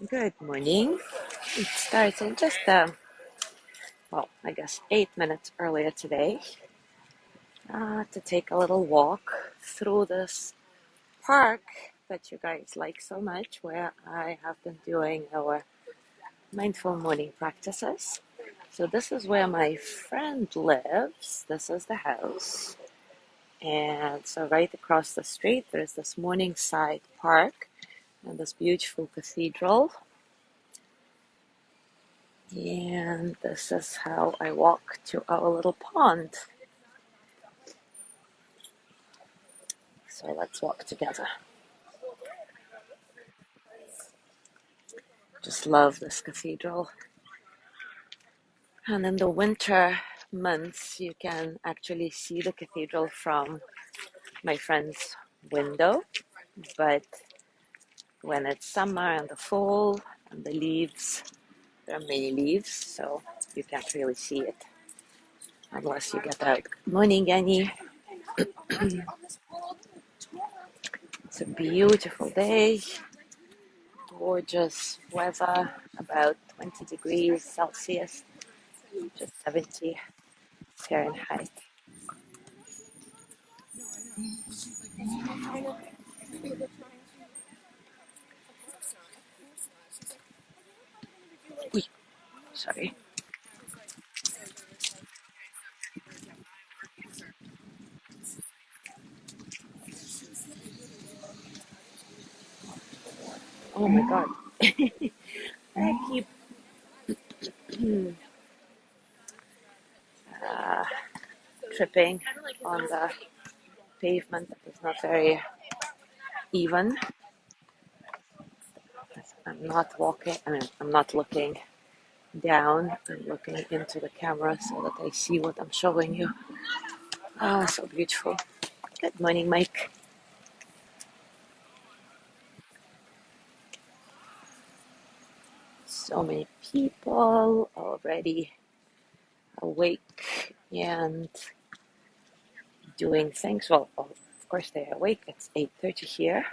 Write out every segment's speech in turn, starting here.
Good morning. It starts in just, I guess 8 minutes earlier today to take a little walk through this park that you guys like so much, where I have been doing our mindful morning practices. So, this is where my friend lives. This is the house. And so, right across the street, there's this Morningside Park and this beautiful cathedral. And this is how I walk to our little pond. So let's walk together. Just love this cathedral. And in the winter months, you can actually see the cathedral from my friend's window. But when it's summer and the fall and the leaves, there are many leaves, so you can't really see it unless you get out. Good morning, Annie. It's a beautiful day. Gorgeous weather, about 20 degrees Celsius, just 70 Fahrenheit. Uy, sorry. Oh my God. I keep uh, tripping on the pavement that is not very even. I'm not walking, I'm not looking down. I'm looking into the camera so that I see what I'm showing you. Ah, so beautiful. Good morning, Mike. So many people already awake and doing things. Well, of course they're awake. It's 8:30 here.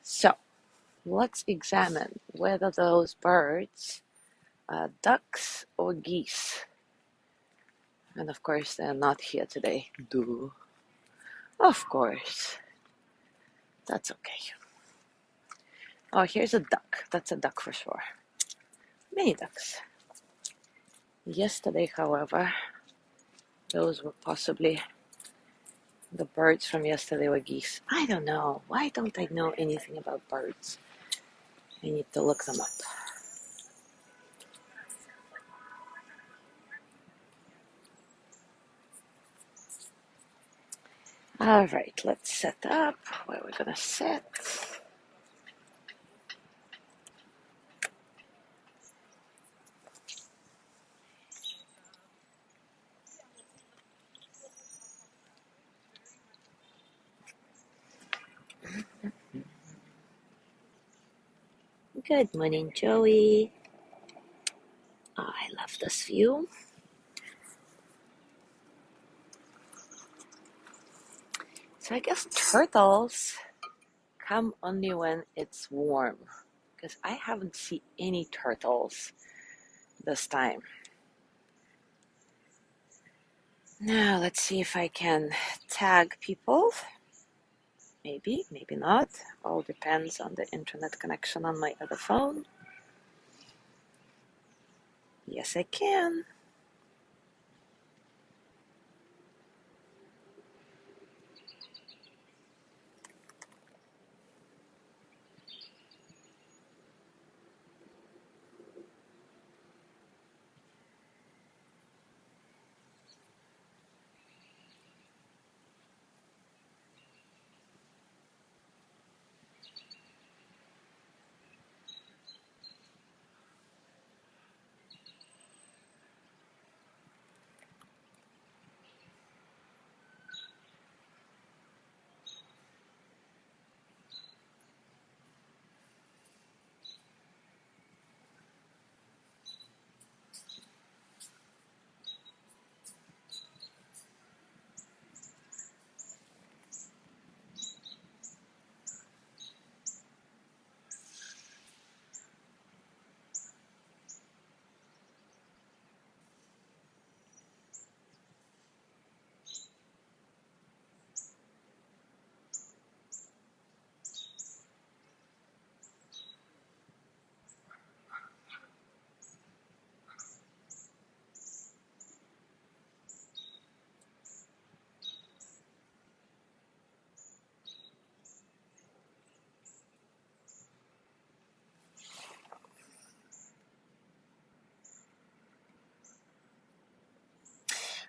So let's examine whether those birds are ducks or geese. And of course they're not here today. Duh. Of course. That's okay. Oh, here's a duck. That's a duck for sure. Many ducks. Yesterday, however, those were possibly the birds from yesterday were geese. I don't know. Why don't I know anything about birds? I need to look them up. All right, let's set up where we're gonna sit. Good morning, Joey. Oh, I love this view. So I guess turtles come only when it's warm, because I haven't seen any turtles this time. Now let's see if I can tag people. Maybe, maybe not. All depends on the internet connection on my other phone. Yes, I can.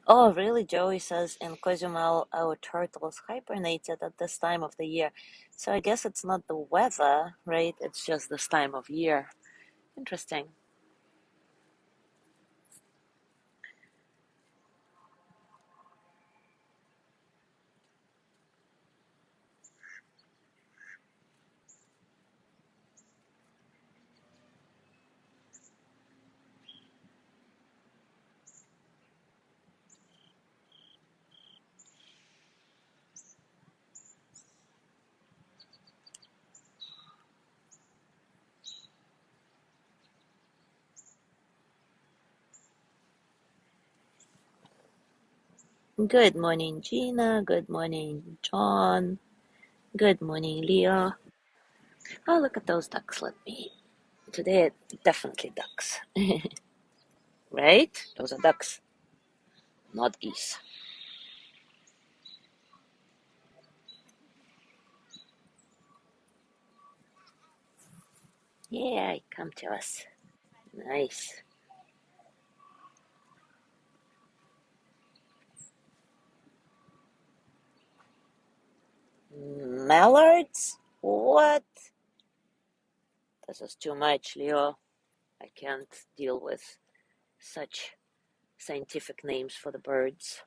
Oh, really? Joey says in Cozumel, our turtles hibernated at this time of the year. So I guess it's not the weather, right? It's just this time of year. Interesting. Good morning, Gina. Good morning, John. Good morning, Leo. Oh, look at those ducks. Let me. Today, definitely ducks, right? Those are ducks, not geese. Yeah, come to us. Nice. Mallards? What? This is too much, Leo. I can't deal with such scientific names for the birds.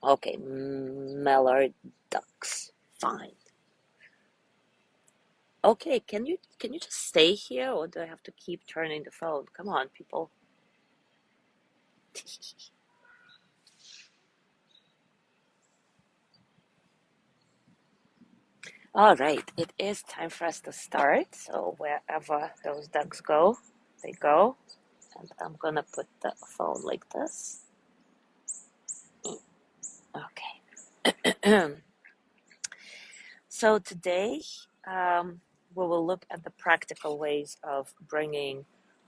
Okay, mallard ducks. Fine. Okay, can you just stay here or do I have to keep turning the phone? Come on, people. All right, it is time for us to start. So wherever those ducks go, they go. And I'm gonna put the phone like this. Okay. So today, we will look at the practical ways of bringing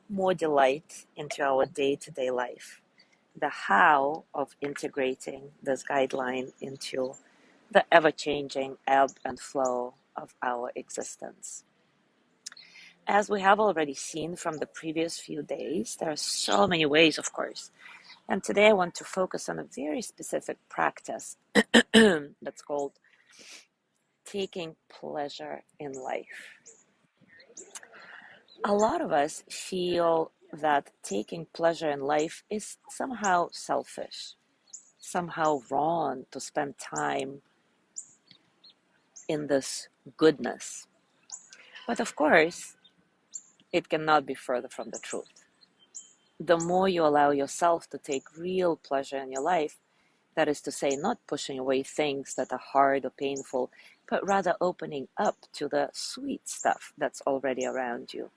more delight into our day-to-day life. The how of integrating this guideline into the ever-changing ebb and flow of our existence. As we have already seen from the previous few days, there are so many ways, of course. And today I want to focus on a very specific practice that's called taking pleasure in life. A lot of us feel that taking pleasure in life is somehow selfish, somehow wrong to spend time in this goodness. But of course, it cannot be further from the truth. The more you allow yourself to take real pleasure in your life, that is to say, not pushing away things that are hard or painful, but rather opening up to the sweet stuff that's already around you,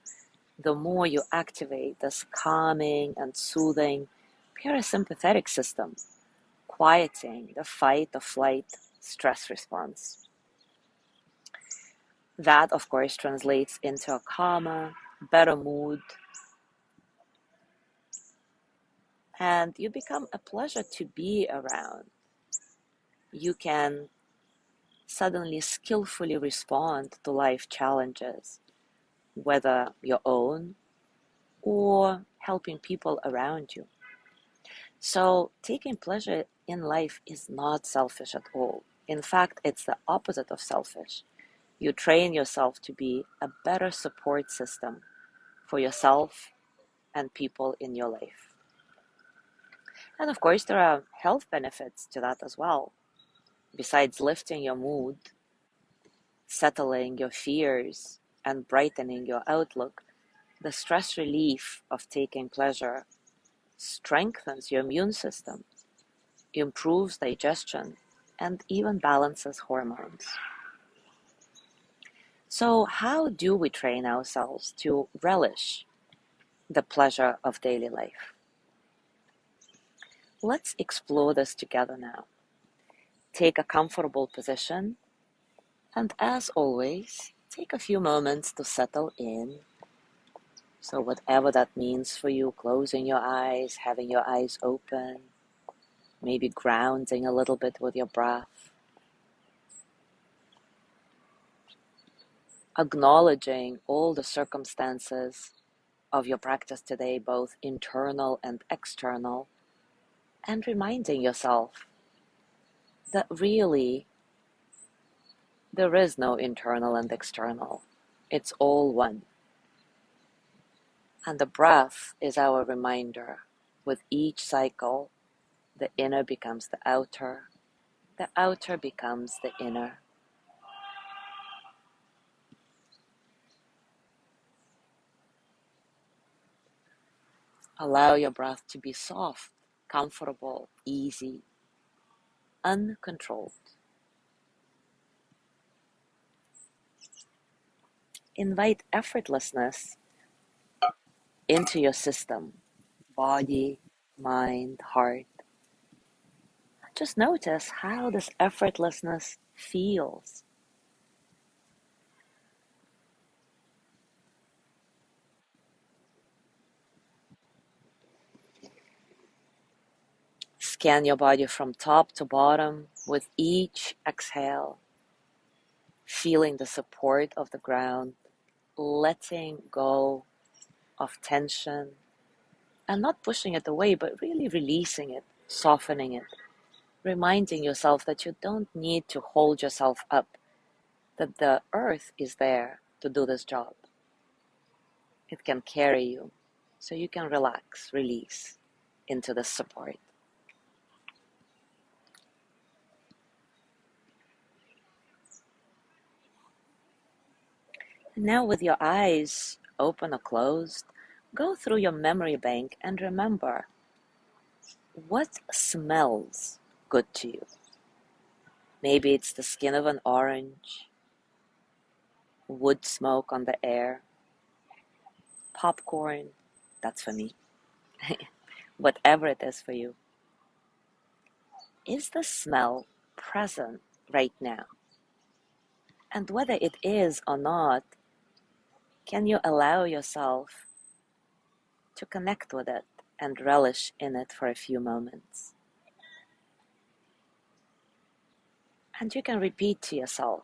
the more you activate this calming and soothing parasympathetic system, quieting the fight or flight stress response. That, of course, translates into a calmer, better mood, and you become a pleasure to be around. You can suddenly skillfully respond to life challenges, whether your own or helping people around you. So, taking pleasure in life is not selfish at all. In fact, it's the opposite of selfish. You train yourself to be a better support system for yourself and people in your life. And of course, there are health benefits to that as well. Besides lifting your mood, settling your fears, and brightening your outlook, the stress relief of taking pleasure strengthens your immune system, improves digestion, and even balances hormones. So, how do we train ourselves to relish the pleasure of daily life? Let's explore this together now. Take a comfortable position, and as always, take a few moments to settle in. So, whatever that means for you, closing your eyes, having your eyes open, maybe grounding a little bit with your breath. acknowledging all the circumstances of your practice today, both internal and external, and reminding yourself that really there is no internal and external. It's all one. And the breath is our reminder. With each cycle, the inner becomes the outer becomes the inner. Allow your breath to be soft, comfortable, easy, uncontrolled. Invite effortlessness into your system, body, mind, heart. Just notice how this effortlessness feels. Scan your body from top to bottom with each exhale, feeling the support of the ground, letting go of tension, and not pushing it away, but really releasing it, softening it, reminding yourself that you don't need to hold yourself up, that the earth is there to do this job. It can carry you, so you can relax, release into the support. And now with your eyes open or closed, go through your memory bank and remember what smells good to you. Maybe it's the skin of an orange, wood smoke on the air, popcorn, that's for me, whatever it is for you. Is the smell present right now? And whether it is or not, can you allow yourself to connect with it and relish in it for a few moments? And you can repeat to yourself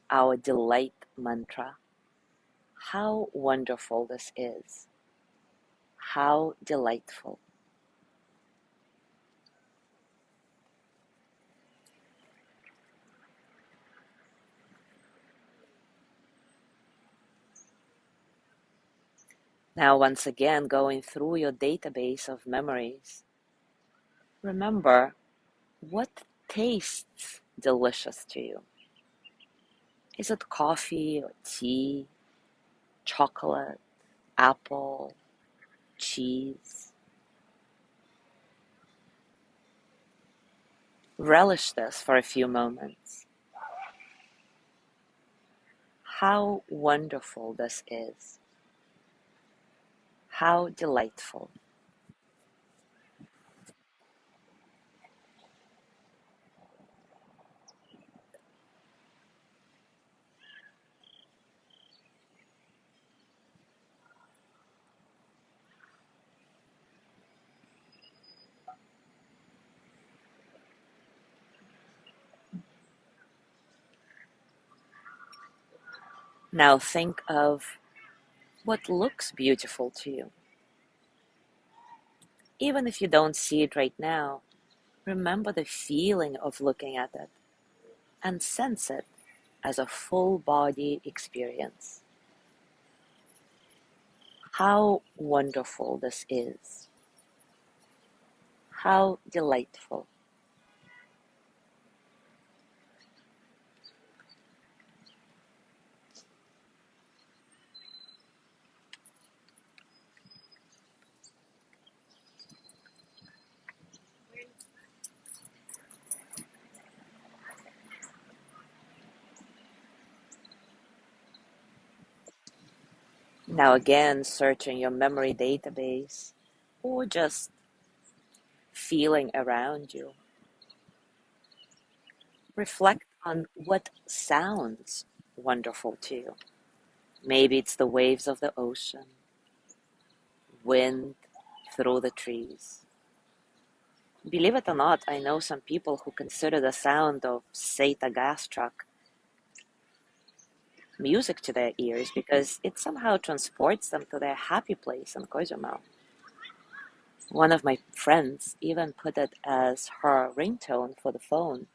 our delight mantra. How wonderful this is. How delightful. Now, once again, going through your database of memories, remember what tastes delicious to you. Is it coffee or tea, chocolate, apple, cheese? Relish this for a few moments. How wonderful this is. How delightful. Now think of what looks beautiful to you. Even if you don't see it right now, remember the feeling of looking at it and sense it as a full body experience. How wonderful this is. How delightful. Now again, searching your memory database or just feeling around you. Reflect on what sounds wonderful to you. Maybe it's the waves of the ocean, wind through the trees. Believe it or not, I know some people who consider the sound of, say, a gas truck music to their ears because it somehow transports them to their happy place in Cozumel. One of my friends even put it as her ringtone for the phone.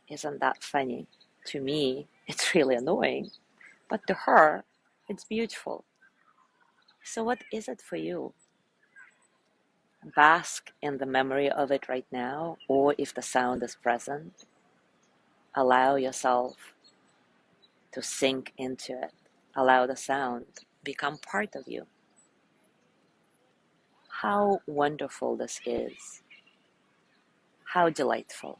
Isn't that funny? To me, it's really annoying, but to her, it's beautiful. So, what is it for you? Bask in the memory of it right now, or if the sound is present, allow yourself to sink into it. Allow the sound become part of you. How wonderful this is. How delightful.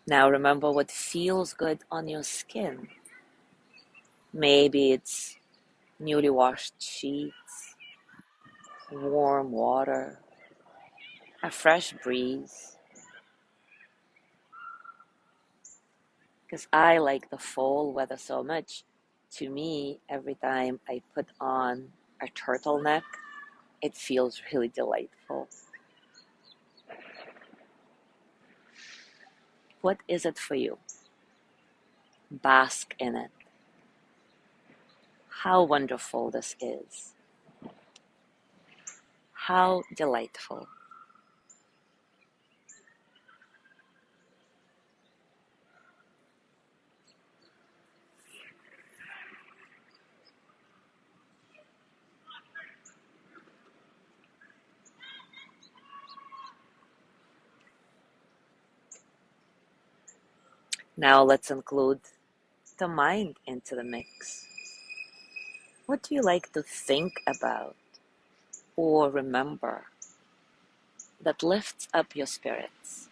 Now remember what feels good on your skin. Maybe it's newly washed sheets, warm water, a fresh breeze. Because I like the fall weather so much. To me, every time I put on a turtleneck, it feels really delightful. What is it for you? Bask in it. How wonderful this is. How delightful. Now let's include the mind into the mix. What do you like to think about or remember that lifts up your spirits?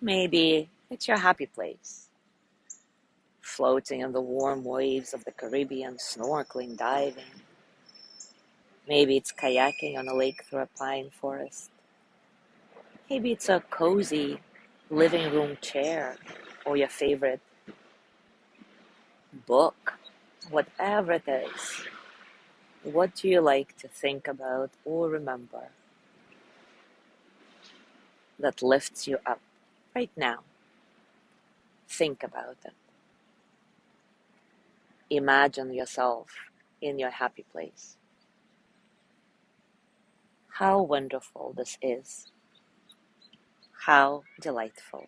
Maybe it's your happy place, floating in the warm waves of the Caribbean, snorkeling, diving. Maybe it's kayaking on a lake through a pine forest. Maybe it's a cozy living room chair or your favorite book. Whatever it is, what do you like to think about or remember that lifts you up right now? Think about it. Imagine yourself in your happy place. How wonderful this is. How delightful.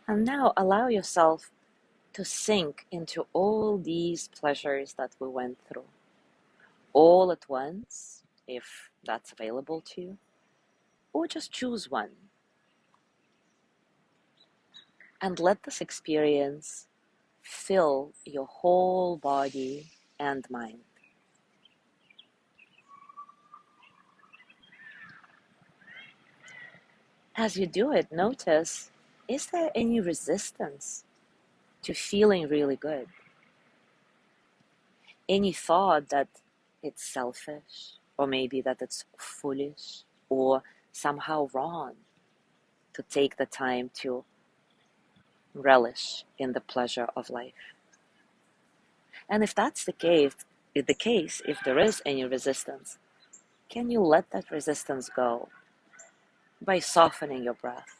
And now allow yourself to sink into all these pleasures that we went through, all at once, if that's available to you, or just choose one and let this experience fill your whole body and mind. As you do it, notice, is there any resistance to feeling really good? Any thought that it's selfish, or maybe that it's foolish, or somehow wrong to take the time to relish in the pleasure of life? And if that's the case, if there is any resistance, can you let that resistance go by softening your breath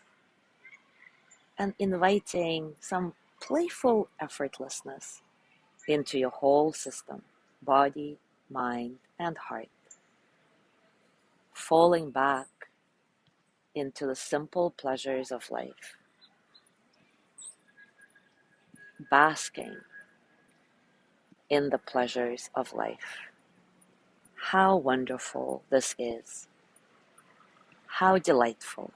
and inviting some playful effortlessness into your whole system, body, mind, and heart, falling back into the simple pleasures of life, basking in the pleasures of life. How wonderful this is. How delightful.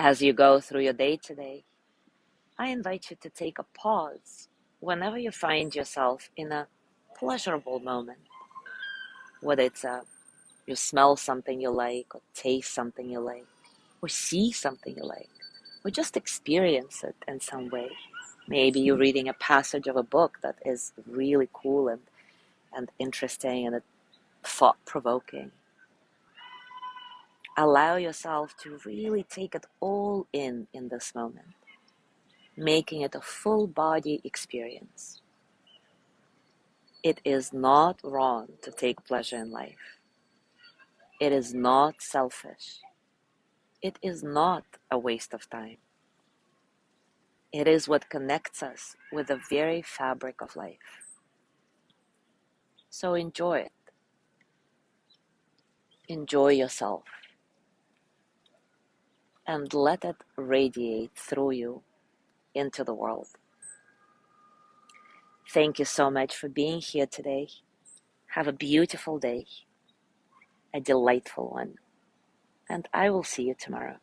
As you go through your day today, I invite you to take a pause whenever you find yourself in a pleasurable moment, whether it's you smell something you like, or taste something you like, or see something you like, or just experience it in some way. Maybe you're reading a passage of a book that is really cool and interesting and thought-provoking. Allow yourself to really take it all in this moment, making it a full body experience. It is not wrong to take pleasure in life. It is not selfish. It is not a waste of time. It is what connects us with the very fabric of life. So enjoy it. Enjoy yourself. And let it radiate through you into the world. Thank you so much for being here today. Have a beautiful day, a delightful one, and I will see you tomorrow.